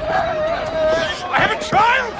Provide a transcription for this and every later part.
I have a child!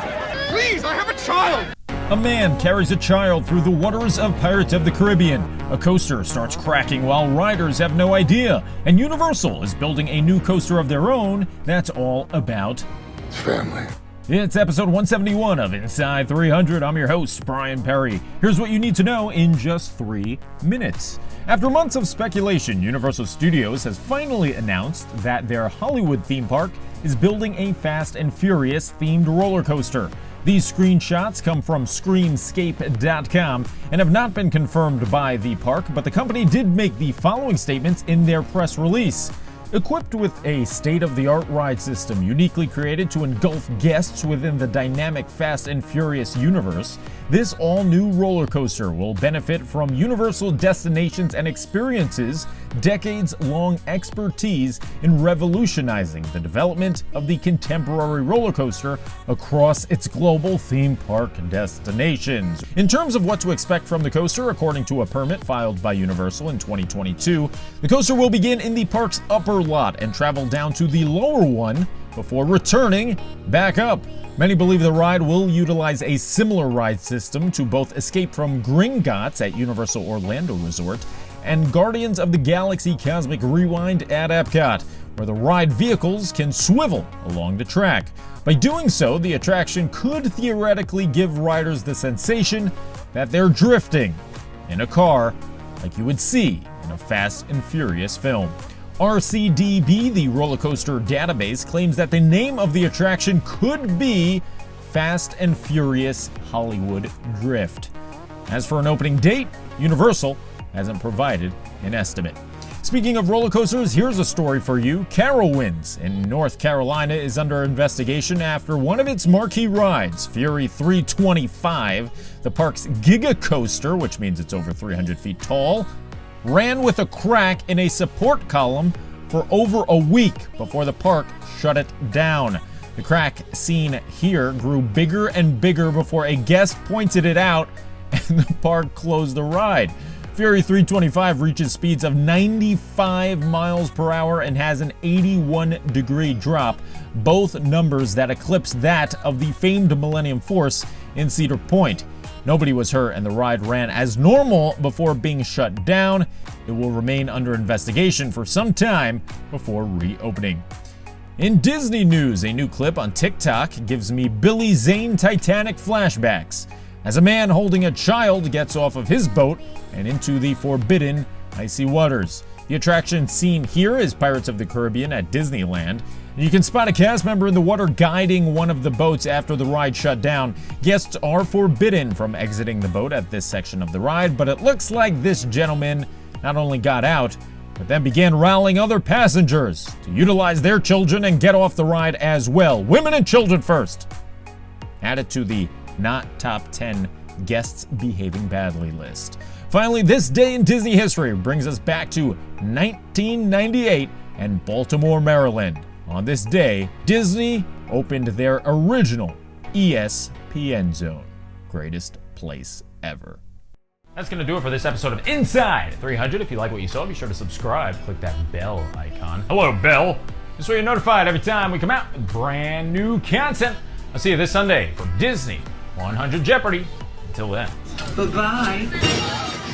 Please, I have a child! A man carries a child through the waters of Pirates of the Caribbean. A coaster starts cracking while riders have no idea. And Universal is building a new coaster of their own that's all about Family. It's episode 171 of Inside 300. I'm your host, Brian Perry. Here's what you need to know in just 3 minutes. After months of speculation, Universal Studios has finally announced that their Hollywood theme park is building a Fast and Furious themed roller coaster. These screenshots come from Screamscape.com and have not been confirmed by the park, but the company did make the following statements in their press release. Equipped with a state-of-the-art ride system uniquely created to engulf guests within the dynamic Fast and Furious universe, this all-new roller coaster will benefit from Universal Destinations and Experiences' decades-long expertise in revolutionizing the development of the contemporary roller coaster across its global theme park destinations. In terms of what to expect from the coaster, according to a permit filed by Universal in 2022, the coaster will begin in the park's upper lot and travel down to the lower one before returning back up. Many believe the ride will utilize a similar ride system to both Escape from Gringotts at Universal Orlando Resort and Guardians of the Galaxy Cosmic Rewind at Epcot, where the ride vehicles can swivel along the track. By doing so, the attraction could theoretically give riders the sensation that they're drifting in a car like you would see in a Fast and Furious film. RCDB, the roller coaster database, claims that the name of the attraction could be Fast and Furious Hollywood Drift. As for an opening date, Universal hasn't provided an estimate. Speaking of roller coasters, here's a story for you. Carowinds in North Carolina is under investigation after one of its marquee rides, Fury 325, the park's Giga Coaster, which means it's over 300 feet tall, ran with a crack in a support column for over a week before the park shut it down. The crack seen here grew bigger and bigger before a guest pointed it out and the park closed the ride. Fury 325 reaches speeds of 95 miles per hour and has an 81-degree drop, both numbers that eclipse that of the famed Millennium Force in Cedar Point. Nobody was hurt and the ride ran as normal before being shut down. It will remain under investigation for some time before reopening. In Disney news, a new clip on TikTok gives me Billy Zane Titanic flashbacks as a man holding a child gets off of his boat and into the forbidden icy waters. The attraction seen here is Pirates of the Caribbean at Disneyland. You can spot a cast member in the water guiding one of the boats after the ride shut down. Guests are forbidden from exiting the boat at this section of the ride, but it looks like this gentleman not only got out, but then began rallying other passengers to utilize their children and get off the ride as well. Women and children first. Added to the not top 10 guests behaving badly list. Finally, this day in Disney history brings us back to 1998 and Baltimore, Maryland. On this day, Disney opened their original ESPN Zone. Greatest place ever. That's going to do it for this episode of Inside 300. If you like what you saw, be sure to subscribe. Click that bell icon. Hello, bell. This way you're notified every time we come out with brand new content. I'll see you this Sunday for Disney 100 Jeopardy! Until then. Bye-bye.